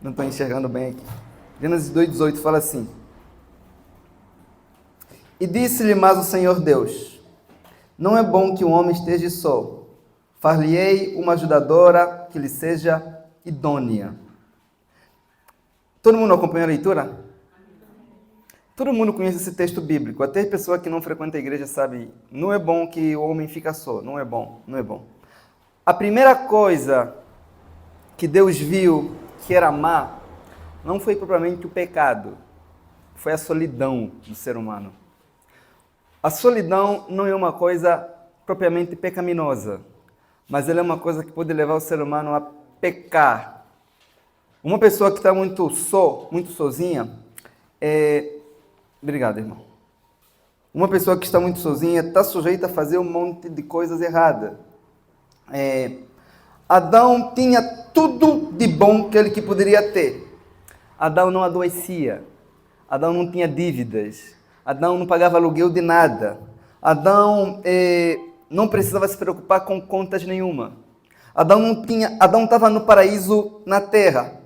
Não estou enxergando bem aqui. Gênesis 2:18 fala assim: E disse-lhe mais o Senhor Deus: Não é bom que o homem esteja só. Far-lhe-ei uma ajudadora que lhe seja idônea. Todo mundo acompanha a leitura? Todo mundo conhece esse texto bíblico. Até pessoa que não frequenta a igreja sabe. Não é bom que o homem fique só. Não é bom, não é bom. A primeira coisa que Deus viu que era má não foi propriamente o pecado. Foi a solidão do ser humano. A solidão não é uma coisa propriamente pecaminosa, mas ela é uma coisa que pode levar o ser humano a pecar. Uma pessoa que está muito sozinha, Obrigado, irmão. Uma pessoa que está muito sozinha está sujeita a fazer um monte de coisas erradas. Adão tinha tudo de bom que ele poderia ter. Adão não adoecia. Adão não tinha dívidas. Adão não pagava aluguel de nada. Adão não precisava se preocupar com contas nenhuma. Adão estava no paraíso na terra.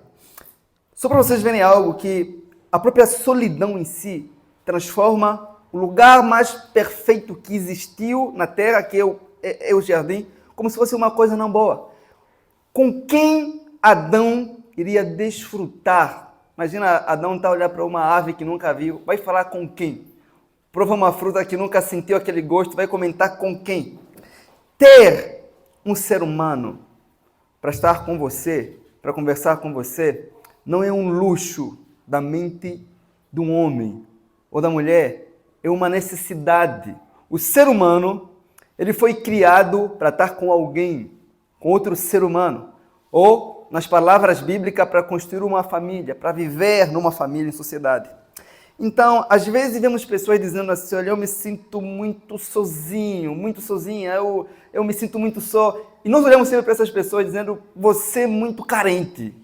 Só para vocês verem algo que a própria solidão em si transforma o lugar mais perfeito que existiu na terra, que é o jardim, como se fosse uma coisa não boa. Com quem Adão iria desfrutar? Imagina Adão estar a olhar para uma ave que nunca viu, vai falar com quem? Prova uma fruta que nunca sentiu aquele gosto, vai comentar com quem? Ter um ser humano para estar com você, para conversar com você, não é um luxo da mente de um homem ou da mulher, é uma necessidade. O ser humano, ele foi criado para estar com alguém, com outro ser humano, ou, nas palavras bíblicas, para construir uma família, para viver numa família em sociedade. Então, às vezes vemos pessoas dizendo assim: olha, eu me sinto muito sozinho, muito sozinha, eu me sinto muito só. E nós olhamos sempre para essas pessoas dizendo: você é muito carente.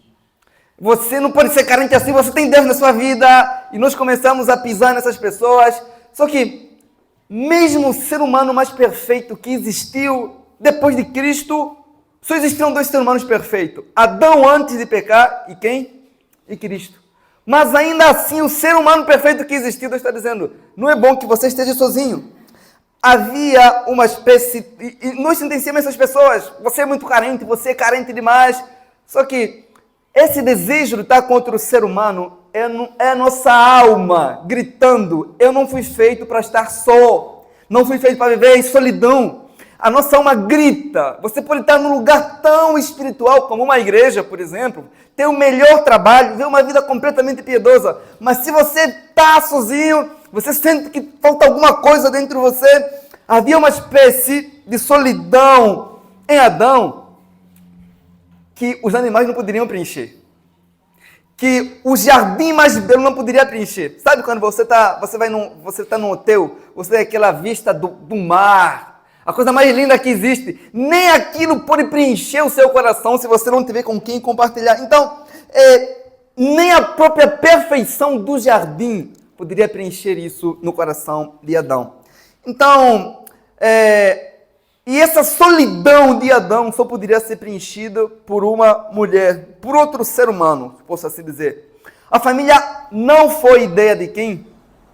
Você não pode ser carente assim, você tem Deus na sua vida. E nós começamos a pisar nessas pessoas. Só que, mesmo o ser humano mais perfeito que existiu depois de Cristo, só existiram dois seres humanos perfeitos: Adão antes de pecar e quem? E Cristo. Mas ainda assim, o ser humano perfeito que existiu, Deus está dizendo: não é bom que você esteja sozinho. Havia uma espécie, e nós sentenciamos essas pessoas: você é muito carente, você é carente demais. Só que esse desejo de estar contra o ser humano é a nossa alma gritando: eu não fui feito para estar só, não fui feito para viver em solidão. A nossa alma grita. Você pode estar num lugar tão espiritual como uma igreja, por exemplo, ter o melhor trabalho, viver uma vida completamente piedosa, mas se você está sozinho, você sente que falta alguma coisa dentro de você. Havia uma espécie de solidão em Adão que os animais não poderiam preencher, que o jardim mais belo não poderia preencher. Sabe quando você está num hotel, você tem aquela vista do mar, a coisa mais linda que existe, nem aquilo pode preencher o seu coração se você não tiver com quem compartilhar. Então, nem a própria perfeição do jardim poderia preencher isso no coração de Adão. Então, e essa solidão de Adão só poderia ser preenchida por uma mulher, por outro ser humano, se posso assim dizer. A família não foi ideia de quem?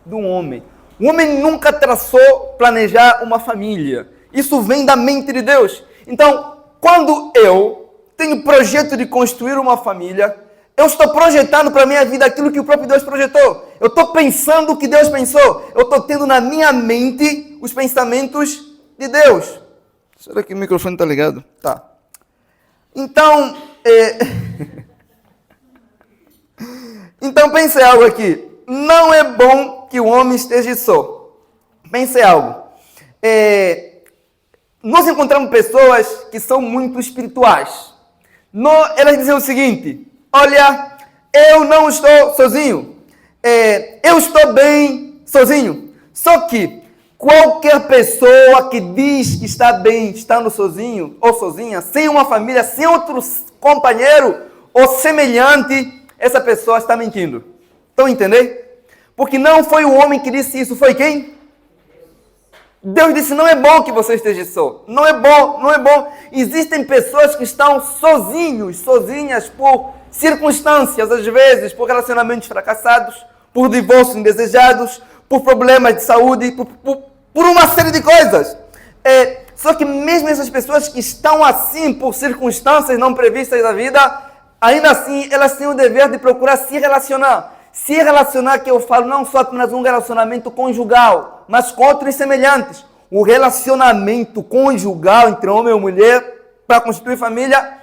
Do homem. O homem nunca traçou planejar uma família. Isso vem da mente de Deus. Então, quando eu tenho projeto de construir uma família, eu estou projetando para a minha vida aquilo que o próprio Deus projetou. Eu estou pensando o que Deus pensou. Eu estou tendo na minha mente os pensamentos de Deus. Será que o microfone está ligado? Tá. Então, então pense algo aqui. Não é bom que o homem esteja só. Pense algo. Nós encontramos pessoas que são muito espirituais. Elas dizem o seguinte: olha, eu não estou sozinho. Eu estou bem sozinho. Só que qualquer pessoa que diz que está bem, estando sozinho ou sozinha, sem uma família, sem outro companheiro ou semelhante, essa pessoa está mentindo. Estão entendendo? Porque não foi o homem que disse isso, foi quem? Deus disse: não é bom que você esteja só. Não é bom, não é bom. Existem pessoas que estão sozinhas por circunstâncias, às vezes, por relacionamentos fracassados, por divórcios indesejados, por problemas de saúde, por uma série de coisas. Só que mesmo essas pessoas que estão assim por circunstâncias não previstas da vida, ainda assim elas têm o dever de procurar se relacionar. Se relacionar, que eu falo, não só apenas um relacionamento conjugal, mas com outros semelhantes. O relacionamento conjugal entre homem e mulher para constituir família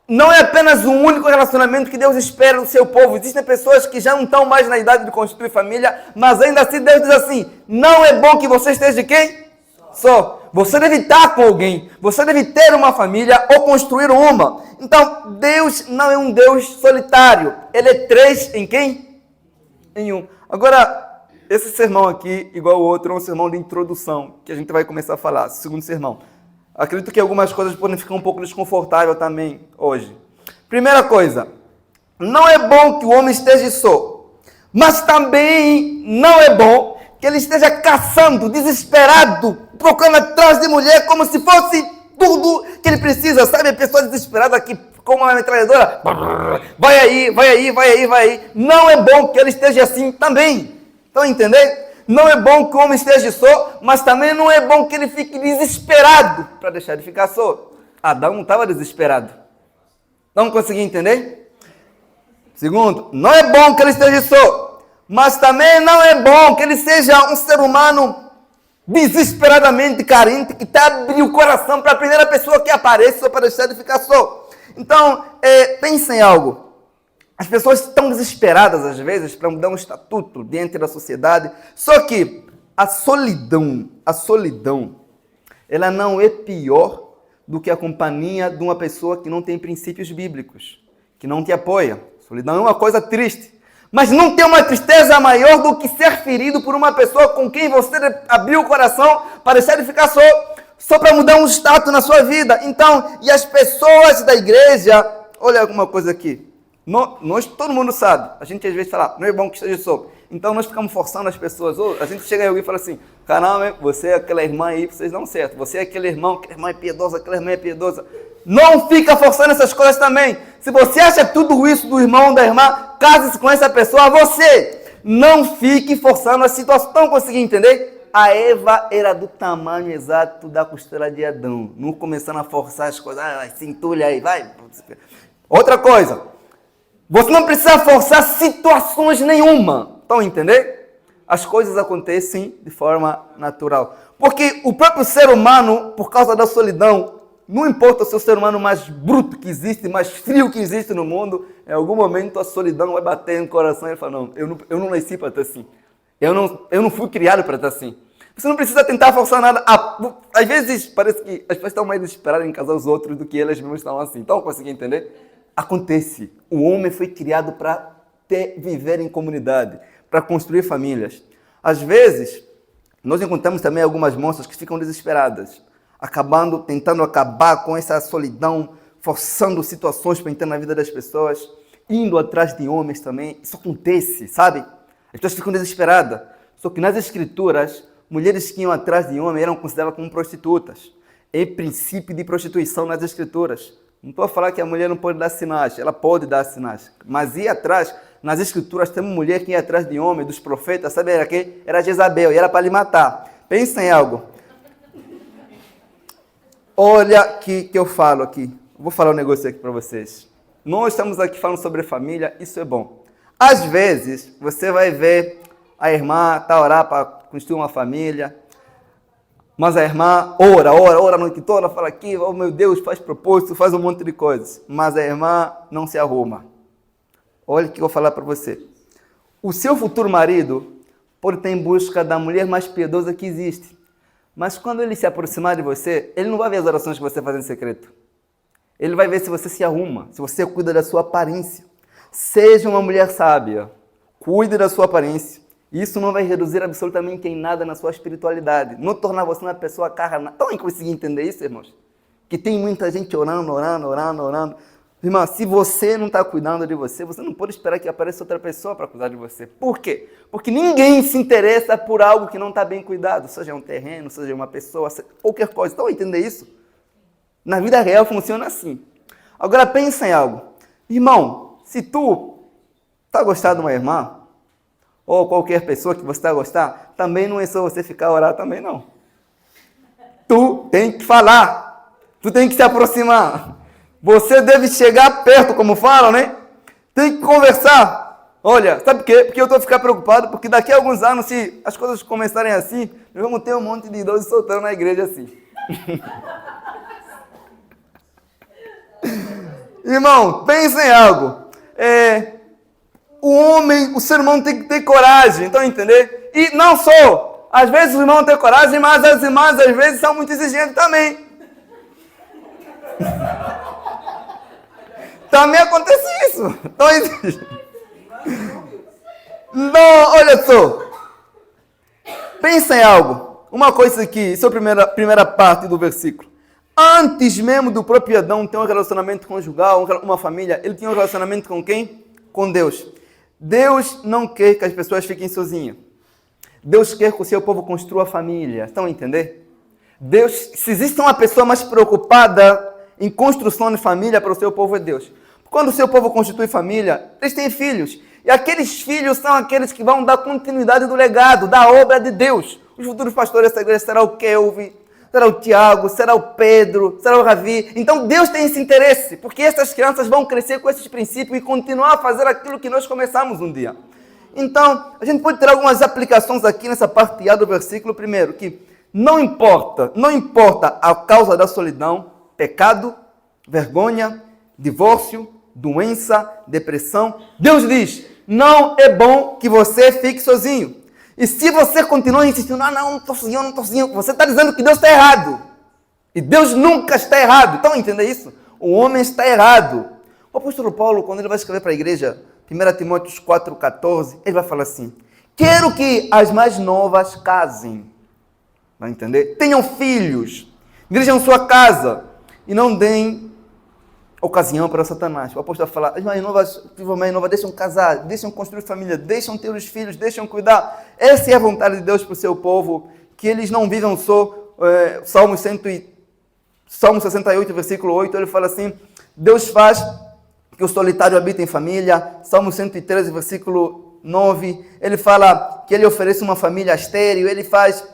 não é apenas um único relacionamento que Deus espera do seu povo. Existem pessoas que já não estão mais na idade de constituir família, mas ainda assim Deus diz assim, não é bom que você esteja de quem? Só. Você deve estar com alguém, você deve ter uma família ou construir uma. Então, Deus não é um Deus solitário, Ele é três em quem? Em um. Agora, esse sermão aqui, igual o outro, é um sermão de introdução, que a gente vai começar a falar, segundo sermão. Acredito que algumas coisas podem ficar um pouco desconfortáveis também hoje. Primeira coisa, não é bom que o homem esteja só, mas também não é bom que ele esteja caçando, desesperado, procurando atrás de mulher como se fosse tudo que ele precisa, sabe? A pessoa desesperada que com uma metralhadora, vai aí, vai aí, vai aí, vai aí. Não é bom que ele esteja assim também. Estão entendendo? Não é bom que o homem esteja só, mas também não é bom que ele fique desesperado para deixar de ficar só. Adão não estava desesperado. Não consegui entender? Segundo, não é bom que ele esteja só, mas também não é bom que ele seja um ser humano desesperadamente carente, que está abrindo o coração para a primeira pessoa que aparece só para deixar de ficar só. Então, pense em algo. As pessoas estão desesperadas, às vezes, para mudar um estatuto diante da sociedade. Só que a solidão, ela não é pior do que a companhia de uma pessoa que não tem princípios bíblicos, que não te apoia. Solidão é uma coisa triste. Mas não tem uma tristeza maior do que ser ferido por uma pessoa com quem você abriu o coração para deixar de ficar só para mudar um status na sua vida. Então, e as pessoas da igreja, olha alguma coisa aqui. Nós, todo mundo sabe, a gente às vezes fala, não é bom que esteja só. Então nós ficamos forçando as pessoas, a gente chega aí e fala assim, caramba, você é aquela irmã aí, vocês dão certo, você é aquele irmão, aquela irmã é piedosa, aquela irmã é piedosa. Não fica forçando essas coisas também. Se você acha tudo isso do irmão, da irmã, case-se com essa pessoa, você. Não fique forçando a situação. Não consegui entender? A Eva era do tamanho exato da costela de Adão. Não começando a forçar as coisas, se entulha aí, vai. Outra coisa. Você não precisa forçar situações nenhuma. Estão a entender? As coisas acontecem de forma natural. Porque o próprio ser humano, por causa da solidão, não importa se é o ser humano mais bruto que existe, mais frio que existe no mundo, em algum momento a solidão vai bater no coração e ele fala, não, eu não nasci para estar assim. Eu não fui criado para estar assim. Você não precisa tentar forçar nada. Às vezes parece que as pessoas estão mais desesperadas em casar os outros do que elas mesmas estão assim. Então, consegui entender? Acontece. O homem foi criado para viver em comunidade, para construir famílias. Às vezes, nós encontramos também algumas moças que ficam desesperadas, tentando acabar com essa solidão, forçando situações para entrar na vida das pessoas, indo atrás de homens também. Isso acontece, sabe? As pessoas ficam desesperadas. Só que nas escrituras, mulheres que iam atrás de homens eram consideradas como prostitutas. É princípio de prostituição nas escrituras. Não estou a falar que a mulher não pode dar sinais, ela pode dar sinais. Mas ir atrás, nas escrituras, tem uma mulher que ia atrás de homem, dos profetas, sabe era quem? Era Jezabel, e era para lhe matar. Pensa em algo. Olha que eu falo aqui. Vou falar um negócio aqui para vocês. Nós estamos aqui falando sobre família, isso é bom. Às vezes, você vai ver a irmã tá orar para construir uma família, mas a irmã ora a noite toda, fala aqui, oh meu Deus, faz propósito, faz um monte de coisas. Mas a irmã não se arruma. Olha o que eu vou falar para você. O seu futuro marido pode estar em busca da mulher mais piedosa que existe. Mas quando ele se aproximar de você, ele não vai ver as orações que você faz em secreto. Ele vai ver se você se arruma, se você cuida da sua aparência. Seja uma mulher sábia, cuide da sua aparência. Isso não vai reduzir absolutamente em nada na sua espiritualidade. Não tornar você uma pessoa carnal. Estão conseguindo entender isso, irmãos? Que tem muita gente orando. Irmão, se você não está cuidando de você, você não pode esperar que apareça outra pessoa para cuidar de você. Por quê? Porque ninguém se interessa por algo que não está bem cuidado. Seja um terreno, seja uma pessoa, seja qualquer coisa. Estão a entender isso? Na vida real funciona assim. Agora pensa em algo. Irmão, se tu está gostando de uma irmã, ou qualquer pessoa que você está a gostar, também não é só você ficar a orar também, não. Tu tem que falar, tu tem que se aproximar. Você deve chegar perto, como falam, né? Tem que conversar. Olha, sabe por quê? Porque eu estou a ficar preocupado, porque daqui a alguns anos, se as coisas começarem assim, nós vamos ter um monte de idosos soltando na igreja assim. Irmão, pense em algo. O ser humano tem que ter coragem, então entender? E não só, às vezes os irmãos têm coragem, mas as irmãs às vezes são muito exigentes também. Também acontece isso. Então existe. Não, olha só. Pensa em algo. Uma coisa aqui, isso é a primeira parte do versículo. Antes mesmo do próprio Adão ter um relacionamento conjugal, uma família, ele tinha um relacionamento com quem? Com Deus. Deus não quer que as pessoas fiquem sozinhas. Deus quer que o seu povo construa família. Estão a entender? Deus, se existe uma pessoa mais preocupada em construção de família para o seu povo, é Deus. Quando o seu povo constitui família, eles têm filhos. E aqueles filhos são aqueles que vão dar continuidade do legado, da obra de Deus. Os futuros pastores dessa igreja será o Kelvin, será o Tiago, será o Pedro, será o Ravi. Então Deus tem esse interesse, porque essas crianças vão crescer com esses princípios e continuar a fazer aquilo que nós começamos um dia. Então, a gente pode ter algumas aplicações aqui nessa parte A do versículo. Primeiro, que não importa a causa da solidão, pecado, vergonha, divórcio, doença, depressão. Deus diz, não é bom que você fique sozinho. E se você continua insistindo, não estou sozinho, você está dizendo que Deus está errado. E Deus nunca está errado. Então, entenda isso? O homem está errado. O apóstolo Paulo, quando ele vai escrever para a igreja, 1 Timóteo 4,14, ele vai falar assim, quero que as mais novas casem. Vai entender? Tenham filhos, dirijam sua casa e não deem ocasião para Satanás. O apóstolo fala, as mais novas, deixam casar, deixam construir família, deixam ter os filhos, deixam cuidar. Essa é a vontade de Deus para o seu povo, que eles não vivam só. Salmo 68, versículo 8, ele fala assim, Deus faz que o solitário habite em família. Salmo 113, versículo 9, ele fala que ele oferece uma família estéril, ele faz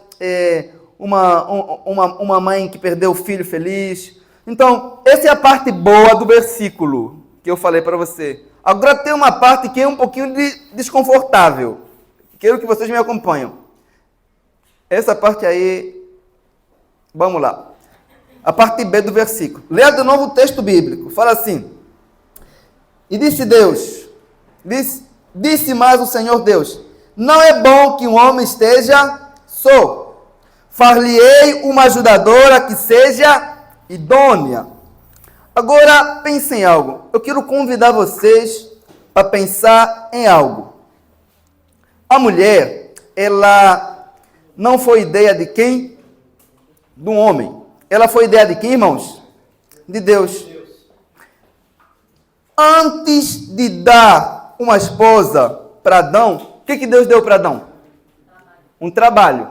uma mãe que perdeu o filho feliz. Então, essa é a parte boa do versículo que eu falei para você. Agora tem uma parte que é um pouquinho desconfortável. Quero que vocês me acompanhem. Essa parte aí, vamos lá. A parte B do versículo. Leia de novo o texto bíblico. Fala assim, e disse Deus, disse mais o Senhor Deus, não é bom que um homem esteja só. Far-lhe-ei uma ajudadora que seja idônea. Agora, pense em algo. Eu quero convidar vocês para pensar em algo. A mulher, ela não foi ideia de quem? Do homem. Ela foi ideia de quem, irmãos? De Deus. Antes de dar uma esposa para Adão, o que Deus deu para Adão? Um trabalho.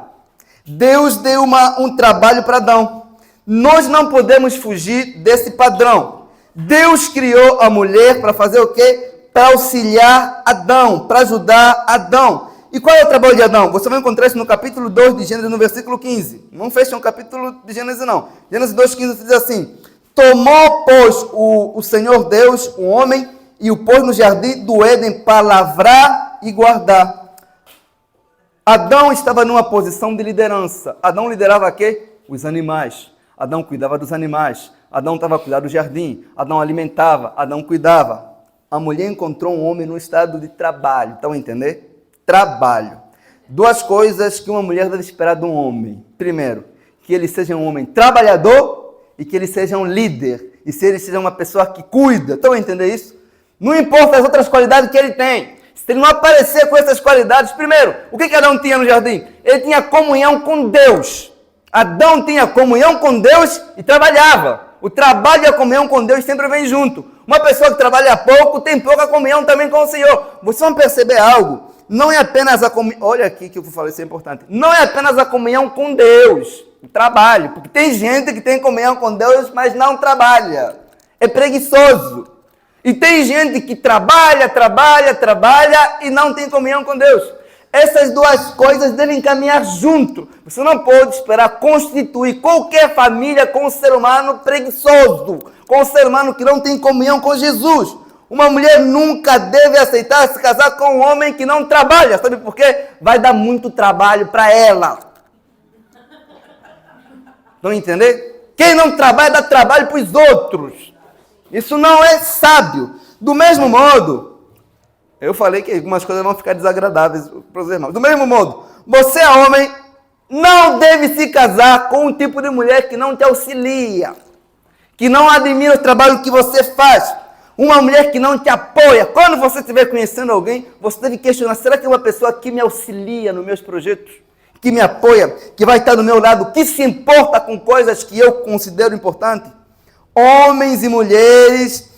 Deus deu um trabalho para Adão. Nós não podemos fugir desse padrão. Deus criou a mulher para fazer o quê? Para auxiliar Adão, para ajudar Adão. E qual é o trabalho de Adão? Você vai encontrar isso no capítulo 2 de Gênesis, no versículo 15. Não fecha um capítulo de Gênesis, não. Gênesis 2,15 diz assim, tomou, pois, o Senhor Deus, o homem, e o pôs no jardim do Éden para lavrar e guardar. Adão estava numa posição de liderança. Adão liderava o quê? Os animais. Adão cuidava dos animais. Adão estava cuidando do jardim. Adão alimentava. Adão cuidava. A mulher encontrou um homem no estado de trabalho. Estão a entender? Trabalho. Duas coisas que uma mulher deve esperar de um homem. Primeiro, que ele seja um homem trabalhador e que ele seja um líder. E se ele seja uma pessoa que cuida. Estão a entender isso? Não importa as outras qualidades que ele tem. Se ele não aparecer com essas qualidades, primeiro, o que Adão tinha no jardim? Ele tinha comunhão com Deus. Adão tinha comunhão com Deus e trabalhava. O trabalho e a comunhão com Deus sempre vem junto. Uma pessoa que trabalha pouco tem pouca comunhão também com o Senhor. Vocês vão perceber algo. Não é apenas a comunhão... Olha aqui que eu vou falar, isso é importante. Não é apenas a comunhão com Deus, o trabalho. Porque tem gente que tem comunhão com Deus, mas não trabalha. É preguiçoso. E tem gente que trabalha e não tem comunhão com Deus. Essas duas coisas devem caminhar junto. Você não pode esperar constituir qualquer família com um ser humano preguiçoso, com um ser humano que não tem comunhão com Jesus. Uma mulher nunca deve aceitar se casar com um homem que não trabalha. Sabe por quê? Vai dar muito trabalho para ela. Não entender? Quem não trabalha dá trabalho para os outros. Isso não é sábio. Do mesmo modo, eu falei que algumas coisas vão ficar desagradáveis para os irmãos. Do mesmo modo, você é homem, não deve se casar com um tipo de mulher que não te auxilia, que não admira o trabalho que você faz, uma mulher que não te apoia. Quando você estiver conhecendo alguém, você deve questionar, será que é uma pessoa que me auxilia nos meus projetos, que me apoia, que vai estar do meu lado, que se importa com coisas que eu considero importantes? Homens e mulheres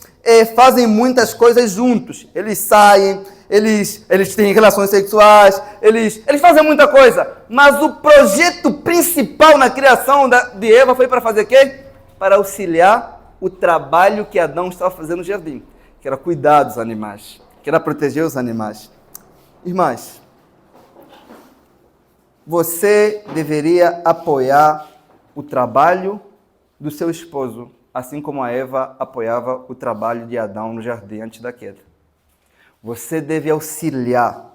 fazem muitas coisas juntos. Eles saem, eles têm relações sexuais, eles fazem muita coisa. Mas o projeto principal na criação de Eva foi para fazer o quê? Para auxiliar o trabalho que Adão estava fazendo no jardim, que era cuidar dos animais, que era proteger os animais. Irmãs, você deveria apoiar o trabalho do seu esposo, assim como a Eva apoiava o trabalho de Adão no jardim antes da queda. Você deve auxiliar.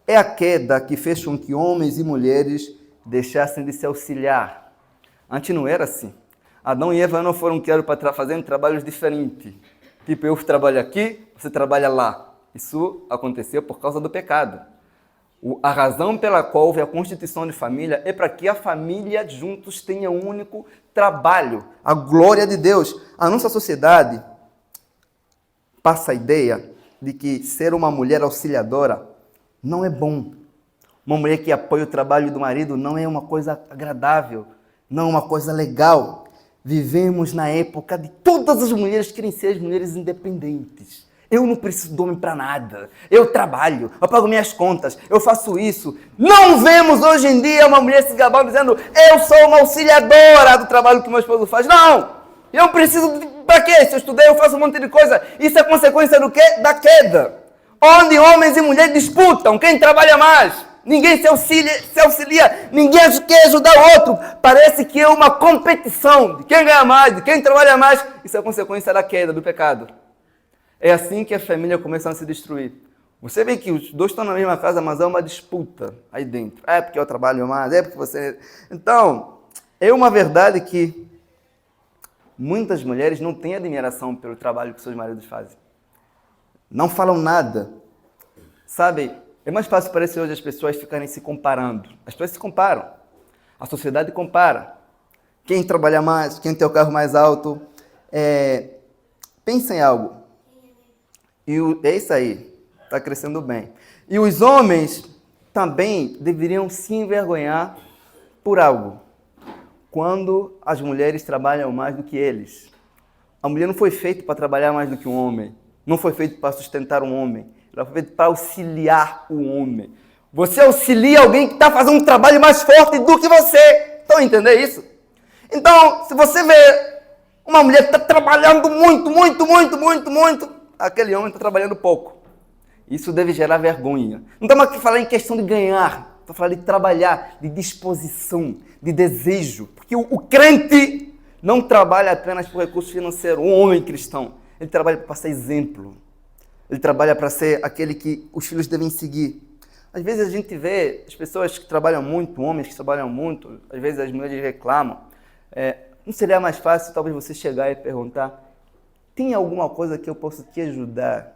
É a queda que fez com que homens e mulheres deixassem de se auxiliar. Antes não era assim. Adão e Eva não foram criados para fazer trabalhos diferentes. Tipo, eu trabalho aqui, você trabalha lá. Isso aconteceu por causa do pecado. A razão pela qual houve a constituição de família é para que a família juntos tenha um único trabalho, a glória de Deus. A nossa sociedade passa a ideia de que ser uma mulher auxiliadora não é bom. Uma mulher que apoia o trabalho do marido não é uma coisa agradável, não é uma coisa legal. Vivemos na época de todas as mulheres querem ser as mulheres independentes. Eu não preciso de homem para nada. Eu trabalho, eu pago minhas contas, eu faço isso. Não vemos hoje em dia uma mulher se gabando dizendo eu sou uma auxiliadora do trabalho que meu esposo faz. Não! Eu preciso para quê? Se eu estudei, eu faço um monte de coisa. Isso é consequência do quê? Da queda. Onde homens e mulheres disputam. Quem trabalha mais? Ninguém se auxilia. Ninguém quer ajudar o outro. Parece que é uma competição de quem ganha mais, de quem trabalha mais. Isso é consequência da queda, do pecado. É assim que a família começa a se destruir. Você vê que os dois estão na mesma casa, mas há uma disputa aí dentro. É porque eu trabalho mais, é porque você... Então, é uma verdade que muitas mulheres não têm admiração pelo trabalho que seus maridos fazem. Não falam nada. Sabe, é mais fácil parecer hoje as pessoas ficarem se comparando. As pessoas se comparam. A sociedade compara. Quem trabalha mais, quem tem o carro mais alto. Pensa em algo. É isso aí, está crescendo bem. E os homens também deveriam se envergonhar por algo. Quando as mulheres trabalham mais do que eles. A mulher não foi feita para trabalhar mais do que um homem. Não foi feita para sustentar um homem. Ela foi feita para auxiliar o homem. Você auxilia alguém que está fazendo um trabalho mais forte do que você. Estão a entender isso? Então, se você vê uma mulher que está trabalhando muito, aquele homem está trabalhando pouco. Isso deve gerar vergonha. Não estamos aqui falando em questão de ganhar. Estou falando de trabalhar, de disposição, de desejo. Porque o crente não trabalha apenas por recurso financeiro. Um homem cristão, ele trabalha para ser exemplo. Ele trabalha para ser aquele que os filhos devem seguir. Às vezes a gente vê as pessoas que trabalham muito, homens que trabalham muito, às vezes as mulheres reclamam. Não seria mais fácil talvez você chegar e perguntar: tem alguma coisa que eu possa te ajudar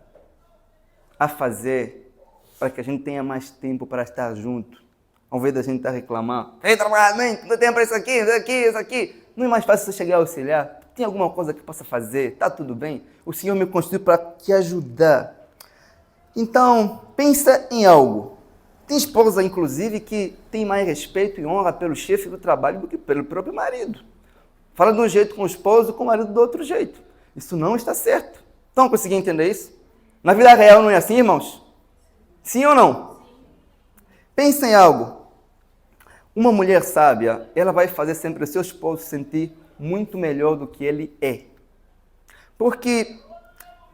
a fazer para que a gente tenha mais tempo para estar junto? Ao invés da gente estar reclamando, ei, trabalho, não tem para isso aqui, isso aqui. Não é mais fácil você chegar e auxiliar? Tem alguma coisa que eu possa fazer? Está tudo bem? O Senhor me constituiu para te ajudar. Então, pensa em algo. Tem esposa, inclusive, que tem mais respeito e honra pelo chefe do trabalho do que pelo próprio marido. Fala de um jeito com o esposo, com o marido do outro jeito. Isso não está certo. Estão conseguindo entender isso? Na vida real não é assim, irmãos? Sim ou não? Pensa em algo. Uma mulher sábia, ela vai fazer sempre o seu esposo sentir muito melhor do que ele é. Porque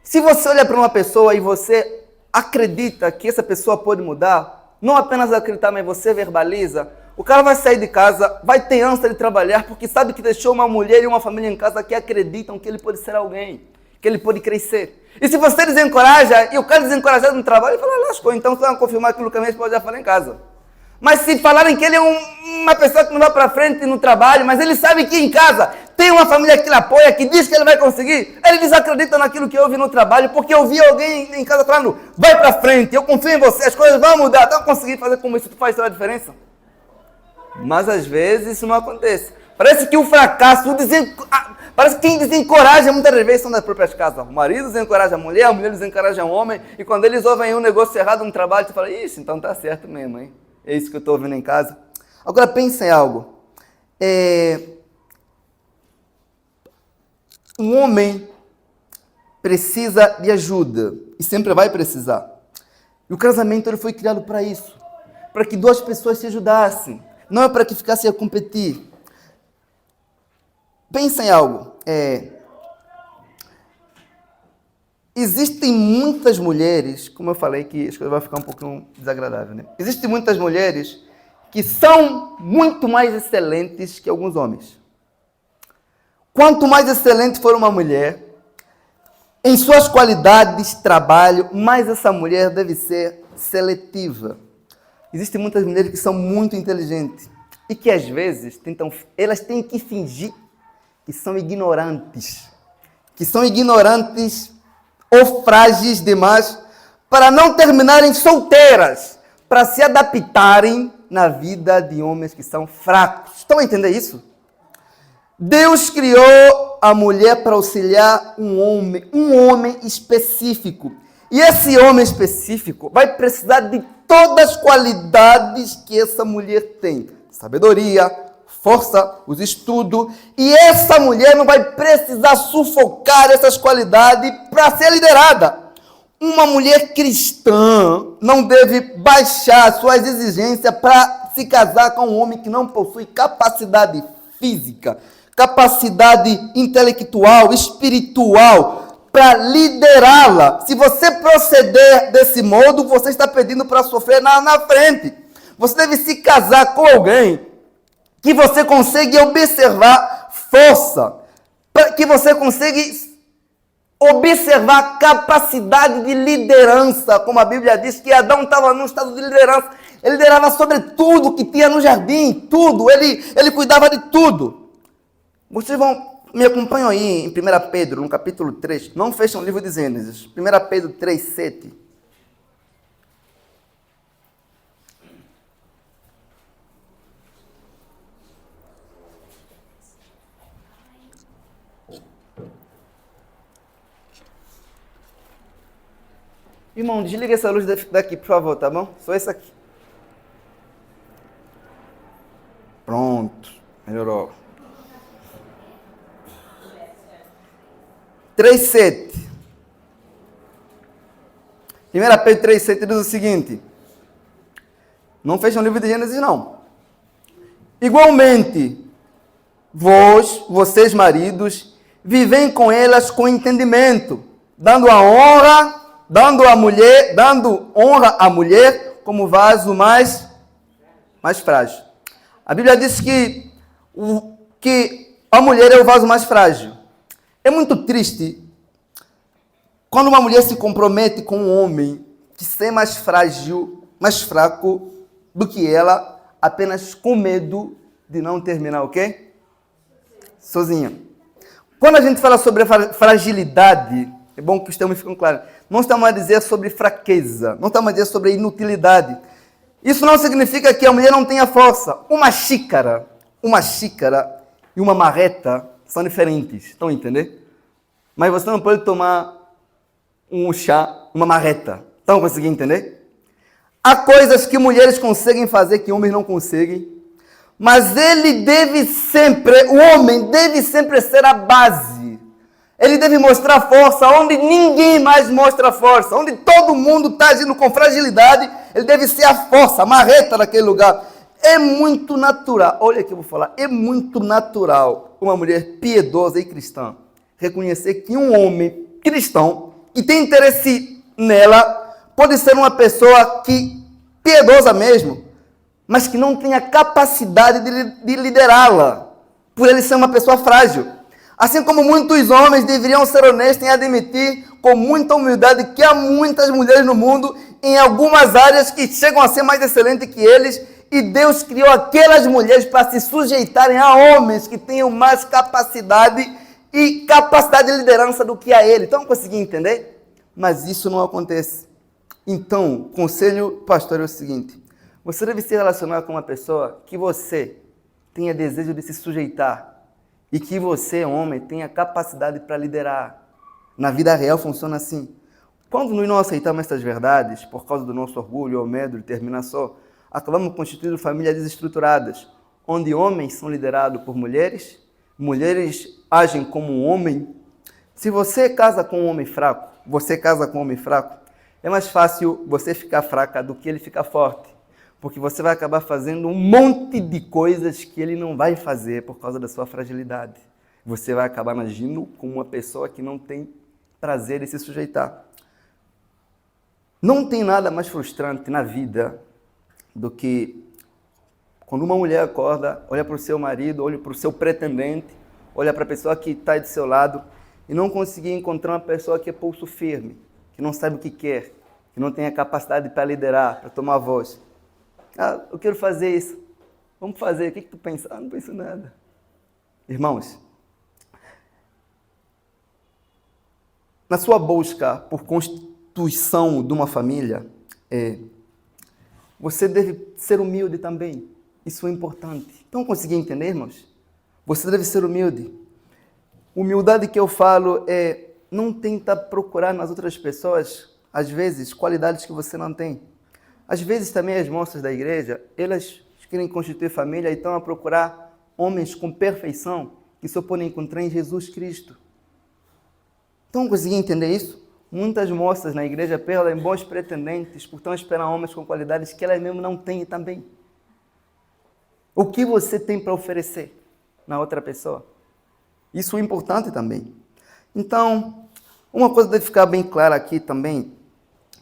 Se você olha para uma pessoa e você acredita que essa pessoa pode mudar, não apenas acreditar, mas você verbaliza, o cara vai sair de casa, vai ter ânsia de trabalhar, porque sabe que deixou uma mulher e uma família em casa que acreditam que ele pode ser alguém, que ele pode crescer. E se você desencoraja, e o cara desencorajado no trabalho, ele fala, lascou, então você vai confirmar aquilo que a minha esposa já falou em casa. Mas se falarem que ele é uma pessoa que não vai para frente no trabalho, mas ele sabe que em casa tem uma família que ele apoia, que diz que ele vai conseguir, ele desacredita naquilo que ouve no trabalho, porque eu vi alguém em casa falando, vai para frente, eu confio em você, as coisas vão mudar, então conseguir fazer como isso faz toda a diferença. Mas às vezes isso não acontece. Parece que o fracasso, parece que quem desencoraja muitas vezes são das próprias casas. O marido desencoraja a mulher desencoraja o homem, e quando eles ouvem um negócio errado no trabalho, você fala, ixi, então tá certo mesmo, hein? É isso que eu estou ouvindo em casa. Agora pense em algo. Um homem precisa de ajuda, e sempre vai precisar. E o casamento ele foi criado para isso, para que duas pessoas se ajudassem, não é para que ficassem a competir. Pensa em algo. Existem muitas mulheres, como eu falei, que as coisas vão ficar um pouquinho desagradável, né? Existem muitas mulheres que são muito mais excelentes que alguns homens. Quanto mais excelente for uma mulher, em suas qualidades de trabalho, mais essa mulher deve ser seletiva. Existem muitas mulheres que são muito inteligentes e que às vezes elas têm que fingir que são ignorantes ou frágeis demais para não terminarem solteiras, para se adaptarem na vida de homens que são fracos. Estão a entender isso? Deus criou a mulher para auxiliar um homem específico. E esse homem específico vai precisar de todas as qualidades que essa mulher tem. Sabedoria, força, os estudos. E essa mulher não vai precisar sufocar essas qualidades para ser liderada. Uma mulher cristã não deve baixar suas exigências para se casar com um homem que não possui capacidade física, capacidade intelectual, espiritual, para liderá-la. Se você proceder desse modo, você está pedindo para sofrer na frente. Você deve se casar com alguém que você consegue observar força, que você consegue observar a capacidade de liderança, como a Bíblia diz que Adão estava num estado de liderança. Ele liderava sobre tudo que tinha no jardim, tudo, ele cuidava de tudo. Vocês me acompanham aí em 1 Pedro, no capítulo 3. Não fecham o livro de Gênesis. 1 Pedro 3, 7. Irmão, desliga essa luz daqui, por favor, tá bom? Só essa aqui. Pronto. Melhorou. 3,7. 1 Pedro 3,7 diz o seguinte. Não fecha o livro de Gênesis, não. Igualmente, vocês maridos, vivem com elas com entendimento, dando honra à mulher como vaso mais frágil. A Bíblia diz que a mulher é o vaso mais frágil. É muito triste quando uma mulher se compromete com um homem que é mais frágil, mais fraco do que ela, apenas com medo de não terminar o quê? Sozinha. Quando a gente fala sobre fragilidade, é bom que os termos ficam claros. Não estamos a dizer sobre fraqueza, não estamos a dizer sobre inutilidade. Isso não significa que a mulher não tenha força. Uma xícara e uma marreta são diferentes, estão a entender? Mas você não pode tomar um chá, uma marreta. Estão conseguindo entender? Há coisas que mulheres conseguem fazer que homens não conseguem, mas o homem deve sempre ser a base. Ele deve mostrar força onde ninguém mais mostra força, onde todo mundo está agindo com fragilidade, ele deve ser a força, a marreta daquele lugar. É muito natural, olha o que eu vou falar, é muito natural uma mulher piedosa e cristã reconhecer que um homem cristão que tem interesse nela, pode ser uma pessoa que piedosa mesmo, mas que não tem a capacidade de liderá-la, por ele ser uma pessoa frágil. Assim como muitos homens deveriam ser honestos em admitir com muita humildade que há muitas mulheres no mundo em algumas áreas que chegam a ser mais excelentes que eles, e Deus criou aquelas mulheres para se sujeitarem a homens que tenham mais capacidade e capacidade de liderança do que a ele. Então, consegui entender? Mas isso não acontece. Então, o conselho pastor é o seguinte: você deve se relacionar com uma pessoa que você tenha desejo de se sujeitar e que você, homem, tenha capacidade para liderar. Na vida real funciona assim. Quando nós não aceitamos essas verdades, por causa do nosso orgulho ou medo de terminar só, acabamos constituindo famílias desestruturadas, onde homens são liderados por mulheres, mulheres agem como um homem. Se você casa com um homem fraco, é mais fácil você ficar fraca do que ele ficar forte, porque você vai acabar fazendo um monte de coisas que ele não vai fazer por causa da sua fragilidade. Você vai acabar agindo como uma pessoa que não tem prazer em se sujeitar. Não tem nada mais frustrante na vida do que quando uma mulher acorda, olha para o seu marido, olha para o seu pretendente, olha para a pessoa que está do seu lado e não conseguir encontrar uma pessoa que é pulso firme, que não sabe o que quer, que não tem a capacidade para liderar, para tomar voz. Ah, eu quero fazer isso. Vamos fazer. O que tu pensa? Ah, não penso nada. Irmãos, na sua busca por constituição de uma família, você deve ser humilde também. Isso é importante. Então, conseguir entender, irmãos? Você deve ser humilde. Humildade que eu falo é não tentar procurar nas outras pessoas, às vezes, qualidades que você não tem. Às vezes também as moças da igreja, elas querem constituir família e estão a procurar homens com perfeição que só podem encontrar em Jesus Cristo. Então, conseguir entender isso? Muitas moças na igreja perdem bons pretendentes por estão esperando homens com qualidades que elas mesmas não têm também. O que você tem para oferecer na outra pessoa? Isso é importante também. Então, uma coisa deve ficar bem clara aqui também,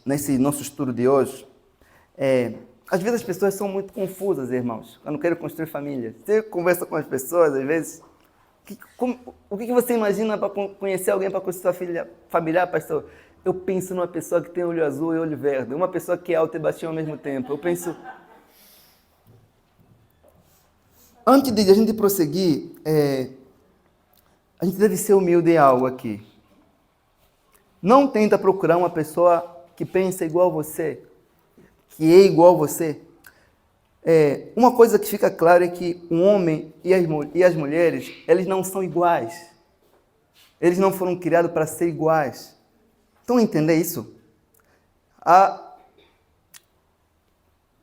nesse nosso estudo de hoje, às vezes as pessoas são muito confusas, irmãos, quando querem construir família. Você conversa com as pessoas, às vezes, o que você imagina para conhecer alguém para construir familiar, pastor? Eu penso numa pessoa que tem olho azul e olho verde, uma pessoa que é alta e baixinha ao mesmo tempo. Eu penso... Antes de a gente prosseguir, a gente deve ser humilde em algo aqui. Não tenta procurar uma pessoa que pensa igual a você, que é igual a você. Uma coisa que fica clara é que um homem e as mulheres, eles não são iguais. Eles não foram criados para ser iguais. Estão a entender isso?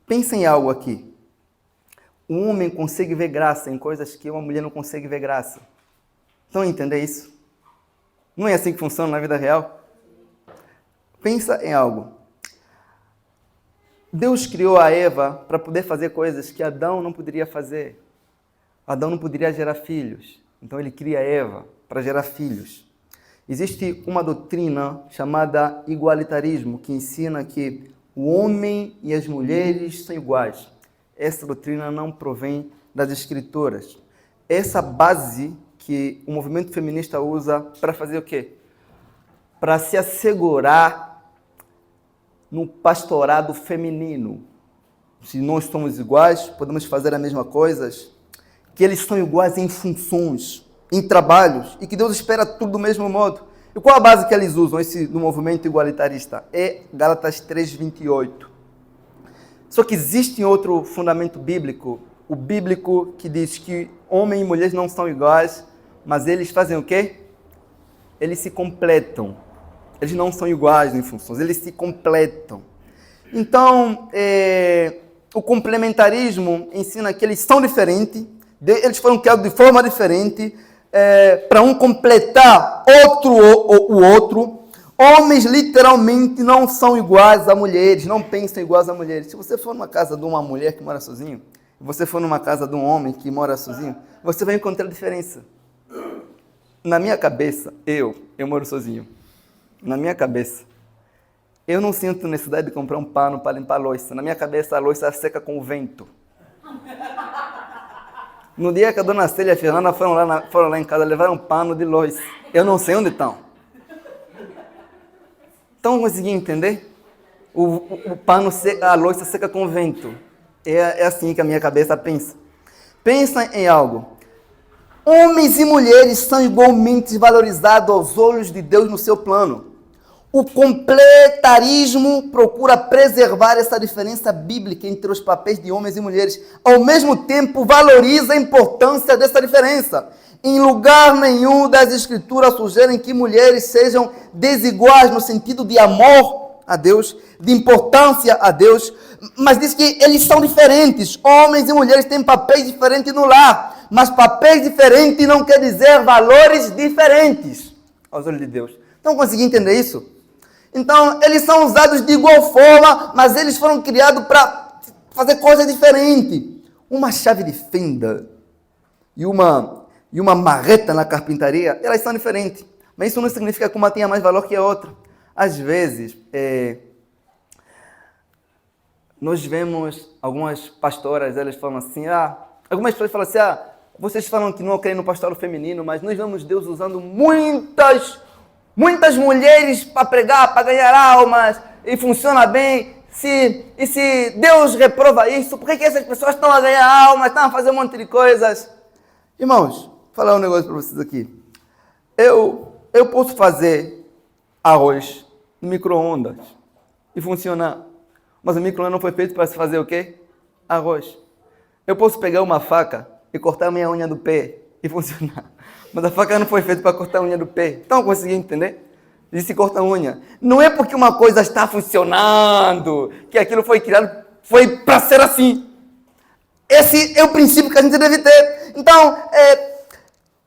Pensa em algo aqui. Um homem consegue ver graça em coisas que uma mulher não consegue ver graça. Estão a entender isso? Não é assim que funciona na vida real? Pensa em algo. Deus criou a Eva para poder fazer coisas que Adão não poderia fazer. Adão não poderia gerar filhos. Então ele cria Eva para gerar filhos. Existe uma doutrina chamada igualitarismo, que ensina que o homem e as mulheres são iguais. Essa doutrina não provém das escrituras. Essa base que o movimento feminista usa para fazer o quê? Para se assegurar no pastorado feminino. Se nós somos iguais, podemos fazer a mesma coisa, que eles são iguais em funções, em trabalhos, e que Deus espera tudo do mesmo modo. E qual a base que eles usam do movimento igualitarista? É Gálatas 3:28. Só que existe outro fundamento bíblico, o bíblico que diz que homem e mulher não são iguais, mas eles fazem o quê? Eles se completam. Eles não são iguais em funções, eles se completam. Então, o complementarismo ensina que eles são diferentes, eles foram criados de forma diferente, para um completar o outro. Homens literalmente não são iguais a mulheres, não pensam iguais a mulheres. Se você for numa casa de uma mulher que mora sozinho, e você for numa casa de um homem que mora sozinho, você vai encontrar diferença. Na minha cabeça, eu moro sozinho. na minha cabeça, eu não sinto necessidade de comprar um pano para limpar a louça. Na minha cabeça, a louça seca com o vento. No dia que a dona Célia e a Fernanda foram lá em casa, levaram um pano de louça. Eu não sei onde estão. Então, consegui entender? O pano, a louça seca com o vento. É assim que a minha cabeça pensa. Pensa em algo. Homens e mulheres são igualmente valorizados aos olhos de Deus no seu plano. O completarismo procura preservar essa diferença bíblica entre os papéis de homens e mulheres. Ao mesmo tempo, valoriza a importância dessa diferença. Em lugar nenhum das Escrituras sugerem que mulheres sejam desiguais no sentido de amor a Deus, de importância a Deus, mas diz que eles são diferentes. Homens e mulheres têm papéis diferentes no lar, mas papéis diferentes não quer dizer valores diferentes aos olhos de Deus. Então, consegui entender isso? Então, eles são usados de igual forma, mas eles foram criados para fazer coisas diferentes. Uma chave de fenda e uma marreta na carpintaria, elas são diferentes. Mas isso não significa que uma tenha mais valor que a outra. Às vezes, nós vemos algumas pastoras, elas falam assim, algumas pessoas falam assim, vocês falam que não creem no pastoral feminino, mas nós vemos Deus usando muitas mulheres para pregar, para ganhar almas, e funciona bem. E se Deus reprova isso, por que essas pessoas estão a ganhar almas, estão a fazer um monte de coisas? Irmãos, vou falar um negócio para vocês aqui. Eu posso fazer arroz no micro-ondas e funcionar. Mas o micro-ondas não foi feito para se fazer o quê? Arroz. Eu posso pegar uma faca e cortar a minha unha do pé e funcionar. Mas a faca não foi feita para cortar a unha do pé. Então, consegui entender? E se corta a unha. Não é porque uma coisa está funcionando que aquilo foi criado, foi para ser assim. Esse é o princípio que a gente deve ter. Então,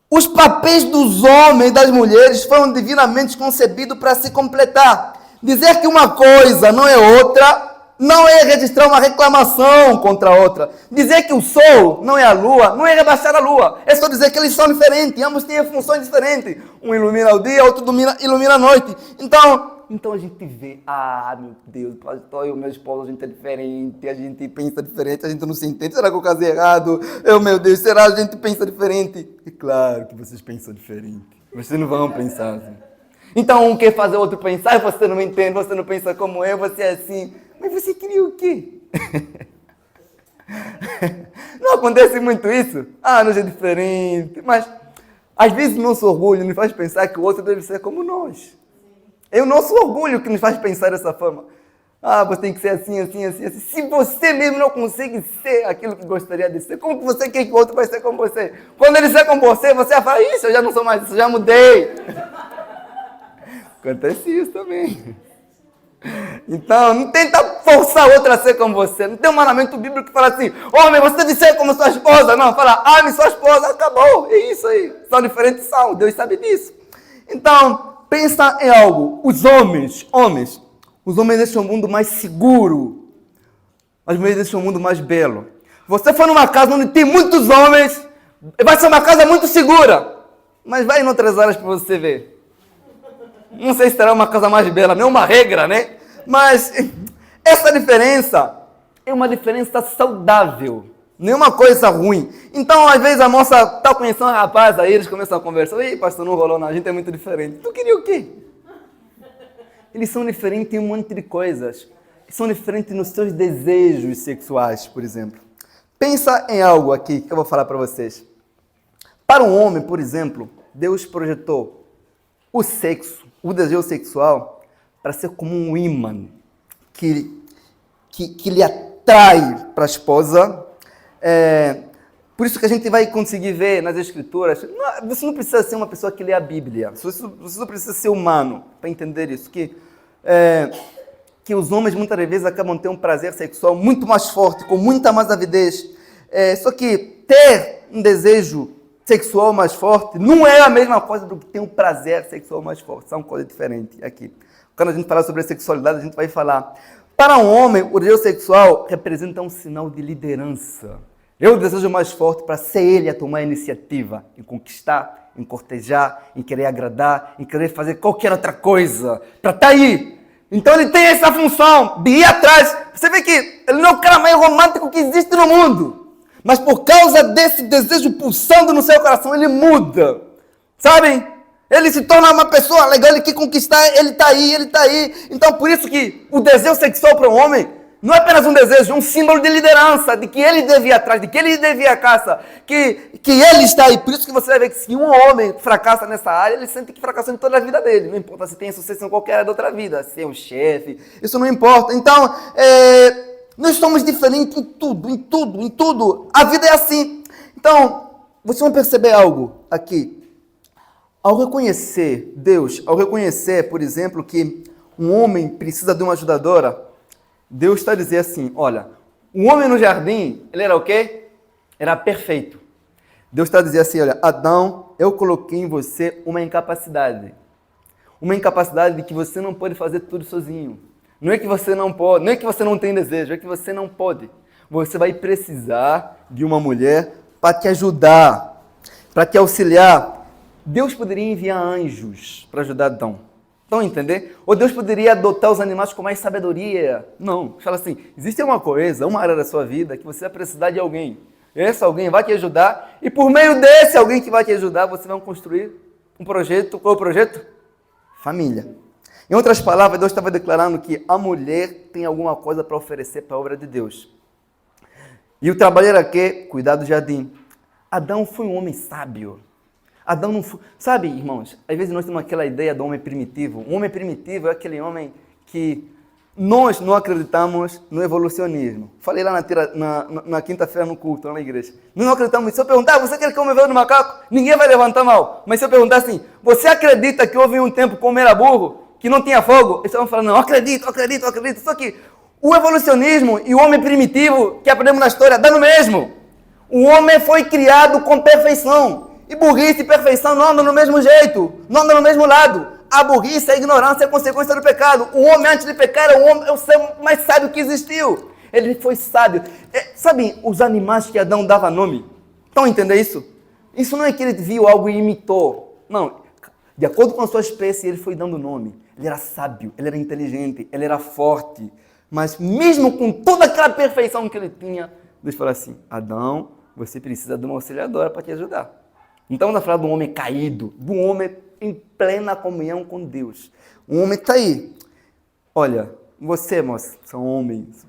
os papéis dos homens e das mulheres foram divinamente concebidos para se completar. Dizer que uma coisa não é outra, não é registrar uma reclamação contra a outra. Dizer que o sol não é a lua, não é rebaixar a lua. É só dizer que eles são diferentes, ambos têm funções diferentes. Um ilumina o dia, outro ilumina a noite. Então a gente vê, meu Deus, pastor, eu e o meu esposo, a gente é diferente, a gente pensa diferente, a gente não se entende. Será que eu casei errado? Meu Deus, será que a gente pensa diferente? É claro que vocês pensam diferente. Vocês não vão pensar assim. Então um quer fazer o outro pensar, você não me entende, você não pensa como eu, você é assim. Mas você queria o quê? Não acontece muito isso? Nós é diferente. Mas, às vezes, o nosso orgulho nos faz pensar que o outro deve ser como nós. É o nosso orgulho que nos faz pensar dessa forma. Você tem que ser assim, assim, assim, assim. Se você mesmo não consegue ser aquilo que gostaria de ser, como que você quer que o outro vai ser como você? Quando ele ser como você vai falar, isso, eu já não sou mais isso, eu já mudei. Acontece isso também. Então, não tenta forçar a outra a ser como você. Não tem um mandamento bíblico que fala assim, homem, você deve ser como sua esposa. Não, fala, ame sua esposa, acabou. É isso aí. São diferentes, Deus sabe disso. Então, pensa em algo. Os homens deixam o mundo mais seguro. As mulheres deixam o mundo mais belo. Você for numa casa onde tem muitos homens, vai ser uma casa muito segura. Mas vai em outras áreas para você ver. Não sei se será uma casa mais bela, não é uma regra, né? Mas essa diferença é uma diferença saudável, não é uma coisa ruim. Então, às vezes, a moça está conhecendo um rapaz, aí eles começam a conversar. Ei, pastor, não rolou não, a gente é muito diferente. Tu queria o quê? Eles são diferentes em um monte de coisas. São diferentes nos seus desejos sexuais, por exemplo. Pensa em algo aqui que eu vou falar para vocês. Para um homem, por exemplo, Deus projetou o sexo, o desejo sexual, para ser como um ímã que lhe atrai para a esposa. Por isso que a gente vai conseguir ver nas Escrituras. Você não precisa ser uma pessoa que lê a Bíblia. Você não precisa ser humano para entender isso. Que os homens muitas vezes acabam tendo um prazer sexual muito mais forte, com muita mais avidez. Só que ter um desejo sexual mais forte não é a mesma coisa do que ter um prazer sexual mais forte. São coisas diferentes aqui. Quando a gente falar sobre a sexualidade, a gente vai falar. Para um homem, o desejo sexual representa um sinal de liderança. É o desejo mais forte para ser ele a tomar a iniciativa em conquistar em cortejar, em querer agradar, em querer fazer qualquer outra coisa para estar aí. Então ele tem essa função de ir atrás. Você vê que ele não é o cara mais romântico que existe no mundo. Mas por causa desse desejo pulsando no seu coração, ele muda. Sabem? Ele se torna uma pessoa legal, ele quer conquistar, ele está aí, ele está aí. Então por isso que o desejo sexual para o homem não é apenas um desejo, é um símbolo de liderança, de que ele devia ir atrás, de que ele devia ir à caça, que ele está aí. Por isso que você vai ver que se um homem fracassa nessa área, ele sente que fracassou em toda a vida dele. Não importa se tem sucesso em qualquer área da outra vida, se é um chefe, isso não importa. Então, nós somos diferentes em tudo, em tudo, em tudo. A vida é assim. Então, vocês vão perceber algo aqui. Ao reconhecer Deus, ao reconhecer, por exemplo, que um homem precisa de uma ajudadora, Deus está dizendo assim, olha, o homem no jardim, ele era o quê? Era perfeito. Deus está dizendo assim, olha, Adão, eu coloquei em você uma incapacidade. Uma incapacidade de que você não pode fazer tudo sozinho. Não é que você não pode, não é que você não tem desejo, é que você não pode. Você vai precisar de uma mulher para te ajudar, para te auxiliar. Deus poderia enviar anjos para ajudar Adão. Estão entender? Ou Deus poderia adotar os animais com mais sabedoria. Não. Fala assim, existe uma coisa, uma área da sua vida que você vai precisar de alguém. Esse alguém vai te ajudar e por meio desse alguém que vai te ajudar, você vai construir um projeto. Qual é o projeto? Família. Em outras palavras, Deus estava declarando que a mulher tem alguma coisa para oferecer para a obra de Deus. E o trabalho era que? Cuidar do jardim. Adão foi um homem sábio. Adão não foi... Sabe, irmãos, às vezes nós temos aquela ideia do homem primitivo. O homem primitivo é aquele homem que nós não acreditamos no evolucionismo. Falei lá na quinta-feira no culto, lá na igreja. Nós não acreditamos. Se eu perguntar, você quer que o homem veio do macaco? Ninguém vai levantar mal. Mas se eu perguntar assim, você acredita que houve um tempo que o homem era burro, que não tinha fogo? Eles vão falar, não, acredito. Só que o evolucionismo e o homem primitivo que aprendemos na história dá no mesmo. O homem foi criado com perfeição. E burrice e perfeição não andam no mesmo jeito, não andam no mesmo lado. A burrice, a ignorância é a consequência do pecado. O homem, antes de pecar, é o ser mais sábio que existiu. Ele foi sábio. Sabe os animais que Adão dava nome? Estão a entender isso? Isso não é que ele viu algo e imitou. Não. De acordo com a sua espécie, ele foi dando nome. Ele era sábio, ele era inteligente, ele era forte. Mas mesmo com toda aquela perfeição que ele tinha, Deus falou assim, Adão, você precisa de uma auxiliadora para te ajudar. Então, nós falamos de um homem caído, de um homem em plena comunhão com Deus. Um homem está aí. Olha, você, moça, são homens.